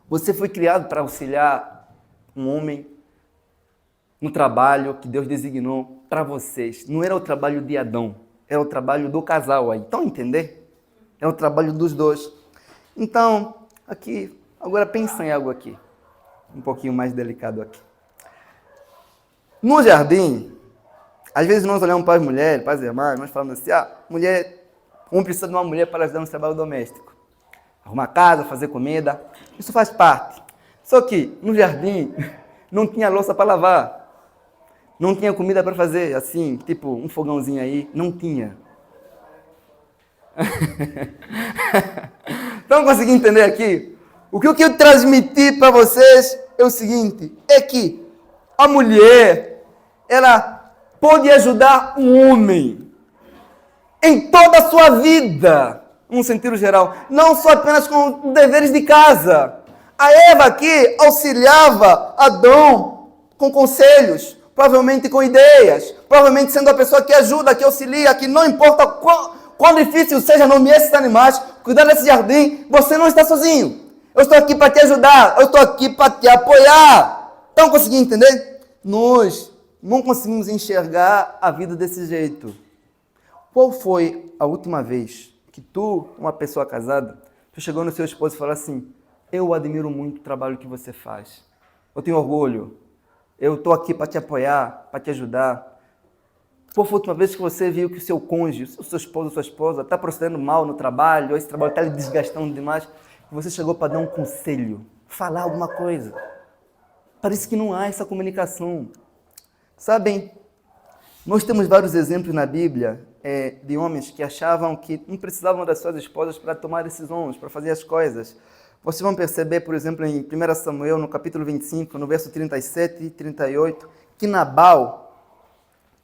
Você foi criado para auxiliar um homem no trabalho que Deus designou para vocês. Não era o trabalho de Adão, era o trabalho do casal aí. Estão a entender? É o trabalho dos dois. Então, aqui, agora pensa em algo aqui. Um pouquinho mais delicado aqui. No jardim, às vezes nós olhamos para as mulheres, para as irmãs, nós falamos assim, um precisa de uma mulher para ajudar no trabalho doméstico. Arrumar casa, fazer comida, isso faz parte. Só que no jardim não tinha louça para lavar, não tinha comida para fazer, assim, tipo um fogãozinho aí, não tinha. Estão conseguindo entender aqui? O que eu quero transmitir para vocês é o seguinte, é que a mulher, ela pode ajudar um homem em toda a sua vida, num sentido geral, não só apenas com deveres de casa. A Eva aqui auxiliava Adão com conselhos, provavelmente com ideias, provavelmente sendo a pessoa que ajuda, que auxilia, que não importa quão difícil seja nomear esses animais, cuidar desse jardim, você não está sozinho. Eu estou aqui para te ajudar, eu estou aqui para te apoiar. Estão conseguindo entender? Nós não conseguimos enxergar a vida desse jeito. Qual foi a última vez que tu, uma pessoa casada, tu chegou no seu esposo e falou assim, eu admiro muito o trabalho que você faz. Eu tenho orgulho. Eu estou aqui para te apoiar, para te ajudar. Qual foi a última vez que você viu que o seu cônjuge, o seu esposo, sua esposa, está procedendo mal no trabalho, ou esse trabalho está lhe desgastando demais, e você chegou para dar um conselho, falar alguma coisa? Parece que não há essa comunicação. Sabem, nós temos vários exemplos na Bíblia de homens que achavam que não precisavam das suas esposas para tomar decisões, para fazer as coisas. Vocês vão perceber, por exemplo, em 1 Samuel, no capítulo 25, no verso 37 e 38, que Nabal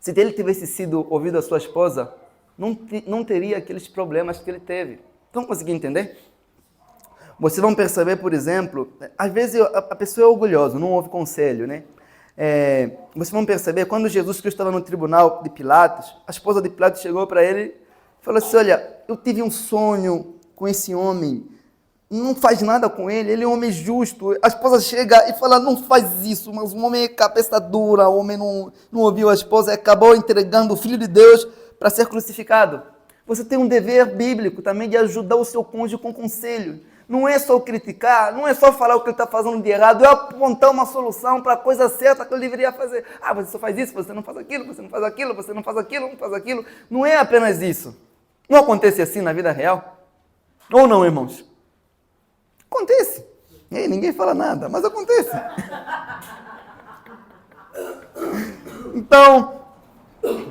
Se ele tivesse sido ouvido a sua esposa, não teria aqueles problemas que ele teve. Estão conseguindo entender? Vocês vão perceber, por exemplo, às vezes a pessoa é orgulhosa, não ouve conselho, né? Vocês vão perceber, quando Jesus Cristo estava no tribunal de Pilatos, a esposa de Pilatos chegou para ele e falou assim, olha, eu tive um sonho com esse homem, não faz nada com ele, ele é um homem justo. A esposa chega e fala, não faz isso, mas o homem é cabeça dura, o homem não ouviu a esposa e acabou entregando o Filho de Deus para ser crucificado. Você tem um dever bíblico também de ajudar o seu cônjuge com conselho. Não é só criticar, não é só falar o que ele está fazendo de errado, é apontar uma solução para a coisa certa que ele deveria fazer. Ah, você só faz isso, você não faz aquilo, você não faz aquilo, você não faz aquilo, não faz aquilo. Não é apenas isso. Não acontece assim na vida real? Ou não, irmãos? Acontece. Ninguém fala nada, mas acontece. Então,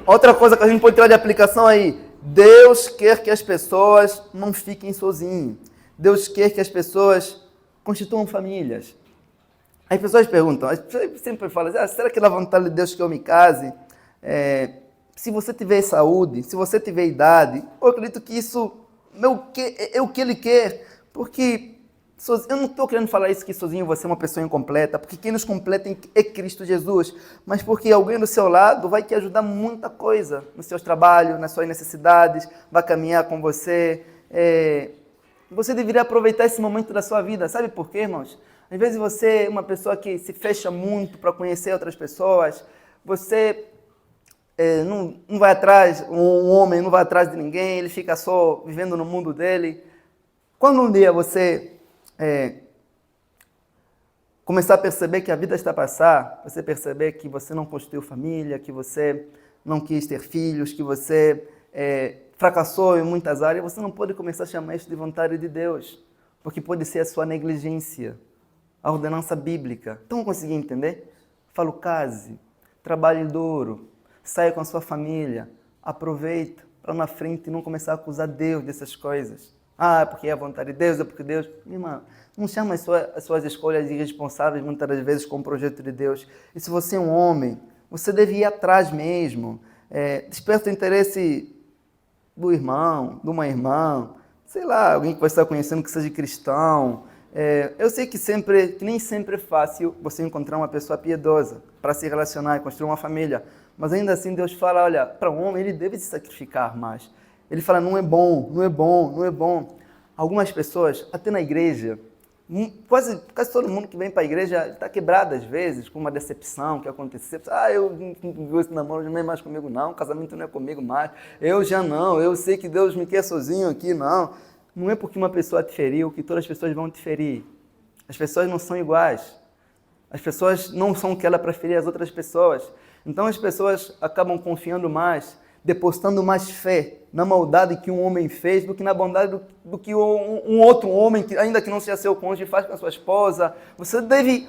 outra coisa que a gente pode tirar de aplicação aí, Deus quer que as pessoas não fiquem sozinhas. Deus quer que as pessoas constituam famílias. As pessoas perguntam, as pessoas sempre falam, será que é da vontade de Deus que eu me case? Se você tiver saúde, se você tiver idade, eu acredito que isso é o que Ele quer. Porque eu não estou querendo falar isso que sozinho você é uma pessoa incompleta, porque quem nos completa é Cristo Jesus, mas porque alguém do seu lado vai te ajudar muita coisa, nos seus trabalhos, nas suas necessidades, vai caminhar com você. Você deveria aproveitar esse momento da sua vida. Sabe por quê, irmãos? Às vezes você é uma pessoa que se fecha muito para conhecer outras pessoas. Você não vai atrás, um homem não vai atrás de ninguém, ele fica só vivendo no mundo dele. Quando um dia você começar a perceber que a vida está a passar, você perceber que você não construiu família, que você não quis ter filhos, que você fracassou em muitas áreas, você não pode começar a chamar isso de vontade de Deus, porque pode ser a sua negligência, a ordenança bíblica. Então, consegui entender? Falo, case, trabalhe duro, saia com a sua família, aproveita para na frente não começar a acusar Deus dessas coisas. Porque é a vontade de Deus, é porque Deus... Minha irmã, não chama as suas escolhas irresponsáveis muitas das vezes com o projeto de Deus. E se você é um homem, você deve ir atrás mesmo. Desperta o interesse do irmão, de uma irmã, sei lá, alguém que você está conhecendo que seja cristão. Eu sei que nem sempre é fácil você encontrar uma pessoa piedosa para se relacionar e construir uma família, mas ainda assim Deus fala, olha, para o homem ele deve se sacrificar mais. Ele fala, não é bom, não é bom, não é bom. Algumas pessoas, até na igreja, quase todo mundo que vem para a igreja está quebrado às vezes, com uma decepção que aconteceu. Eu não gosto de namoro, não é mais comigo não, casamento não é comigo mais, eu já não, eu sei que Deus me quer sozinho aqui, não. Não é porque uma pessoa te feriu que todas as pessoas vão te ferir. As pessoas não são iguais. As pessoas não são aquela para ferir as outras pessoas. Então as pessoas acabam confiando mais, depositando mais fé na maldade que um homem fez do que na bondade do que um outro homem, ainda que não seja seu cônjuge, faz com a sua esposa. Você deve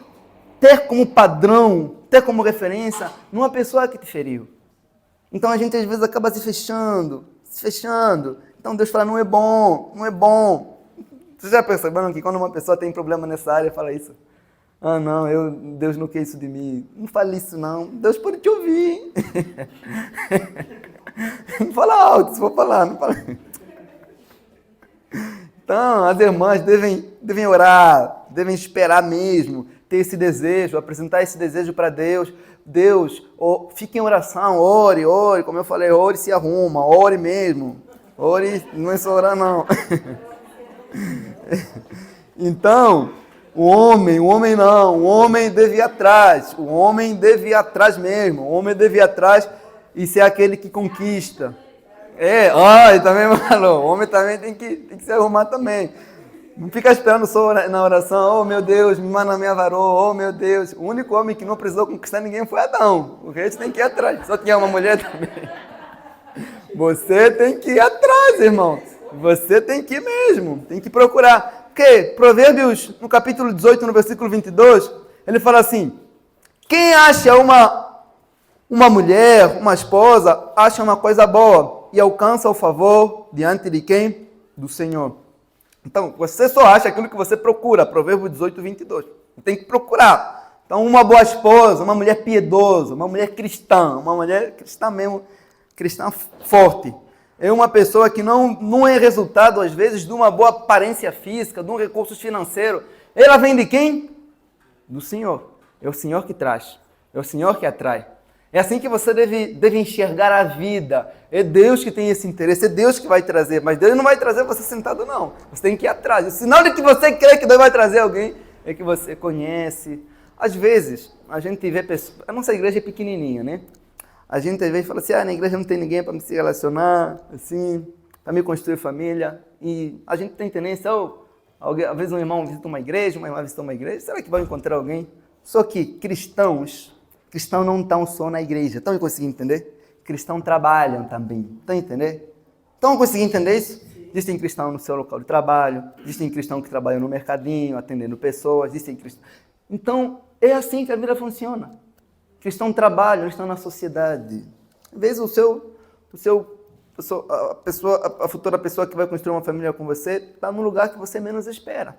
ter como padrão, ter como referência numa pessoa que te feriu. Então a gente às vezes acaba se fechando. Então Deus fala, não é bom, não é bom. Vocês já perceberam que quando uma pessoa tem problema nessa área, fala isso? Não, Deus não quer isso de mim. Não fale isso não, Deus pode te ouvir, hein? Não fala alto, se for falar, não fala. Então, as irmãs devem orar, devem esperar mesmo, ter esse desejo, apresentar esse desejo para Deus. Deus, fique em oração, ore, como eu falei, ore e se arruma, ore mesmo. Ore, não é só orar não. Então, o homem deve ir atrás, mesmo, o homem deve ir atrás e ser aquele que conquista. Ele também falou, o homem também tem que se arrumar também. Não fica esperando só na oração, oh meu Deus, me manda minha varoa, oh meu Deus. O único homem que não precisou conquistar ninguém foi Adão. O resto tem que ir atrás. Só tinha uma mulher também. Você tem que ir atrás, irmão. Você tem que ir mesmo, tem que procurar. Porque Provérbios, no capítulo 18, no versículo 22, ele fala assim, quem acha uma mulher, uma esposa, acha uma coisa boa e alcança o favor diante de quem? Do Senhor. Então, você só acha aquilo que você procura, Provérbios 18, 22. Tem que procurar. Então, uma boa esposa, uma mulher piedosa, uma mulher cristã mesmo, cristã forte. É uma pessoa que não é resultado, às vezes, de uma boa aparência física, de um recurso financeiro. Ela vem de quem? Do Senhor. É o Senhor que traz. É o Senhor que atrai. É assim que você deve enxergar a vida. É Deus que tem esse interesse, é Deus que vai trazer. Mas Deus não vai trazer você sentado, não. Você tem que ir atrás. O sinal de que você crê que Deus vai trazer alguém é que você conhece. Às vezes, a gente vê pessoas... A nossa igreja é pequenininha, né? A gente às vezes fala assim, na igreja não tem ninguém para me se relacionar, assim, para me construir família. E a gente tem tendência, às vezes um irmão visita uma igreja, uma irmã visita uma igreja, será que vai encontrar alguém? Só que cristãos não estão só na igreja. Estão conseguindo entender? Cristãos trabalham também. Estão entendendo? Estão conseguindo entender isso? Existem cristãos no seu local de trabalho, existem cristãos que trabalham no mercadinho, atendendo pessoas, existem cristãos... Então, é assim que a vida funciona. Cristãos trabalham, estão na sociedade. Às vezes a futura pessoa que vai construir uma família com você está no lugar que você menos espera.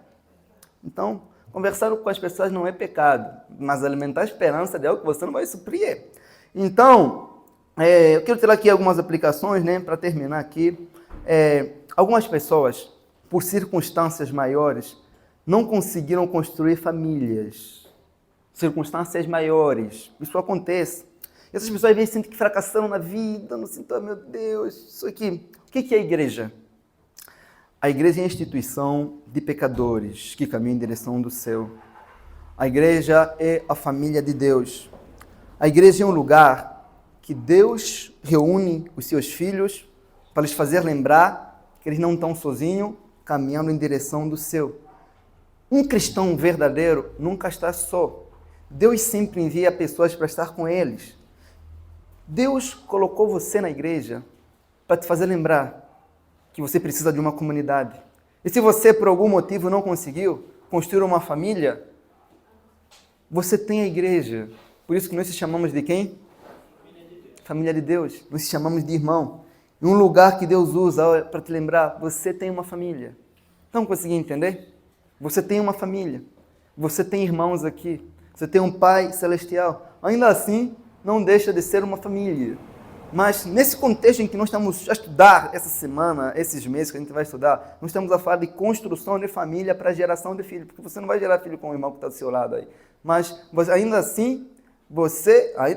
Então, conversar com as pessoas não é pecado, mas alimentar a esperança de algo que você não vai suprir. Então, eu quero tirar aqui algumas aplicações, né, para terminar aqui. Algumas pessoas, por circunstâncias maiores, não conseguiram construir famílias. Circunstâncias maiores. Isso acontece. Essas pessoas às vezes sentem que fracassaram na vida, não sentem, meu Deus, isso aqui. O que é a igreja? A igreja é a instituição de pecadores que caminham em direção do céu. A igreja é a família de Deus. A igreja é um lugar que Deus reúne os seus filhos para lhes fazer lembrar que eles não estão sozinhos caminhando em direção do céu. Um cristão verdadeiro nunca está só. Deus sempre envia pessoas para estar com eles. Deus colocou você na igreja para te fazer lembrar que você precisa de uma comunidade. E se você, por algum motivo, não conseguiu construir uma família, você tem a igreja. Por isso que nós se chamamos de quem? Família de Deus. Nós se chamamos de irmão. E um lugar que Deus usa para te lembrar, você tem uma família. Estão conseguindo entender? Você tem uma família. Você tem irmãos aqui. Você tem um Pai celestial. Ainda assim, não deixa de ser uma família. Mas nesse contexto em que nós estamos a estudar essa semana, esses meses que a gente vai estudar, nós estamos a falar de construção de família para geração de filho. Porque você não vai gerar filho com o irmão que está do seu lado aí. Mas ainda assim,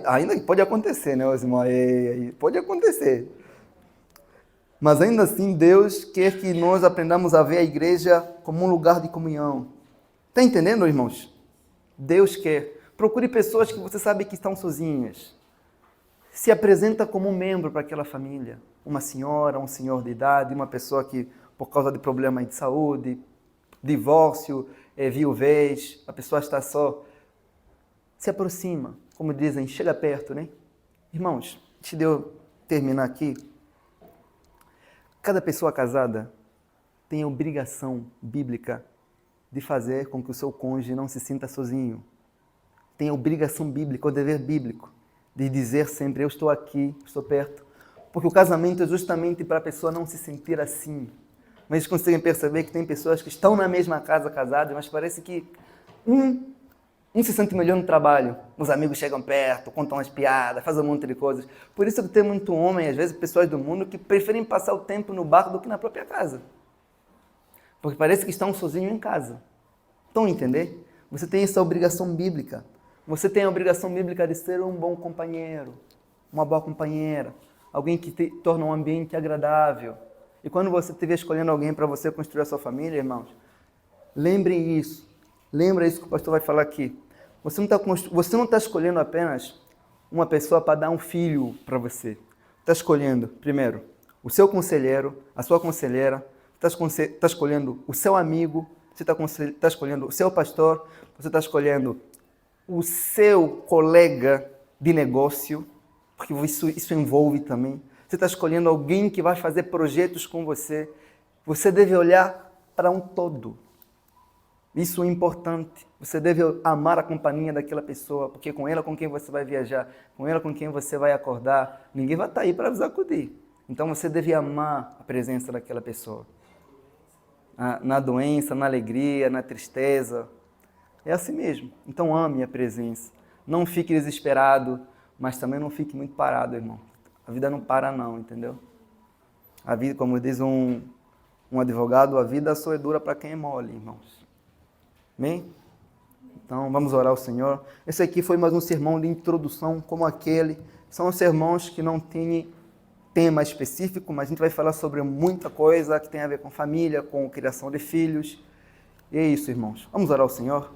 ainda pode acontecer, né, os irmãos? Pode acontecer. Mas ainda assim, Deus quer que nós aprendamos a ver a igreja como um lugar de comunhão. Está entendendo, irmãos? Deus quer. Procure pessoas que você sabe que estão sozinhas. Se apresenta como um membro para aquela família. Uma senhora, um senhor de idade, uma pessoa que, por causa de problemas de saúde, divórcio, viuvez, a pessoa está só. Se aproxima, como dizem, chega perto, né? Irmãos, antes de eu terminar aqui, cada pessoa casada tem a obrigação bíblica de fazer com que o seu cônjuge não se sinta sozinho. Tem a obrigação bíblica, o dever bíblico, de dizer sempre, eu estou aqui, estou perto. Porque o casamento é justamente para a pessoa não se sentir assim. Mas eles conseguem perceber que tem pessoas que estão na mesma casa casadas, mas parece que um se sente melhor no trabalho. Os amigos chegam perto, contam umas piadas, fazem um monte de coisas. Por isso que tem muito homem, às vezes pessoas do mundo, que preferem passar o tempo no bar do que na própria casa. Porque parece que estão sozinhos em casa. Estão a entender? Você tem essa obrigação bíblica. Você tem a obrigação bíblica de ser um bom companheiro, uma boa companheira, alguém que te torna um ambiente agradável. E quando você estiver escolhendo alguém para você construir a sua família, irmãos, lembrem isso. Lembra isso que o pastor vai falar aqui. Você não está escolhendo apenas uma pessoa para dar um filho para você. Está escolhendo, primeiro, o seu conselheiro, a sua conselheira, está escolhendo o seu amigo, você está escolhendo o seu pastor, você está escolhendo o seu colega de negócio, porque isso envolve também. Você está escolhendo alguém que vai fazer projetos com você. Você deve olhar para um todo. Isso é importante. Você deve amar a companhia daquela pessoa, porque com ela com quem você vai viajar, com ela com quem você vai acordar, ninguém vai estar aí para vos acudir. Então você deve amar a presença daquela pessoa. Na doença, na alegria, na tristeza. É assim mesmo. Então ame a presença. Não fique desesperado, mas também não fique muito parado, irmão. A vida não para não, entendeu? A vida, como diz um advogado, a vida só é dura para quem é mole, irmãos. Amém? Então vamos orar ao Senhor. Esse aqui foi mais um sermão de introdução, como aquele. São os sermões que não têm tema específico, mas a gente vai falar sobre muita coisa que tem a ver com família, com criação de filhos. E é isso, irmãos. Vamos orar ao Senhor?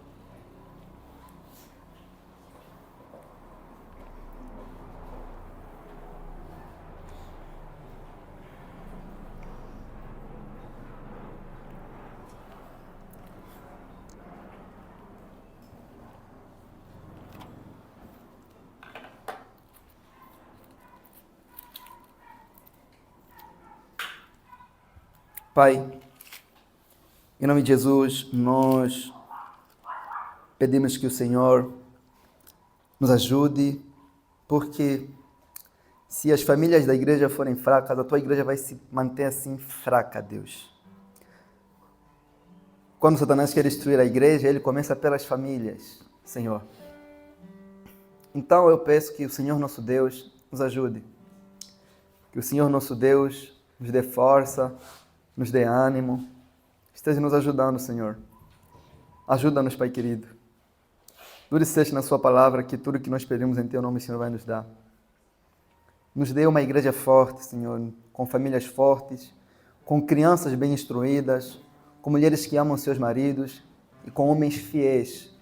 Pai, em nome de Jesus, nós pedimos que o Senhor nos ajude, porque se as famílias da igreja forem fracas, a tua igreja vai se manter assim fraca, Deus. Quando Satanás quer destruir a igreja, ele começa pelas famílias, Senhor. Então eu peço que o Senhor nosso Deus nos ajude. Que o Senhor nosso Deus nos dê força, nos dê ânimo. Esteja nos ajudando, Senhor. Ajuda-nos, Pai querido. Tu disseste na sua palavra que tudo que nós pedimos em teu nome, Senhor, vai nos dar. Nos dê uma igreja forte, Senhor, com famílias fortes, com crianças bem instruídas, com mulheres que amam seus maridos e com homens fiéis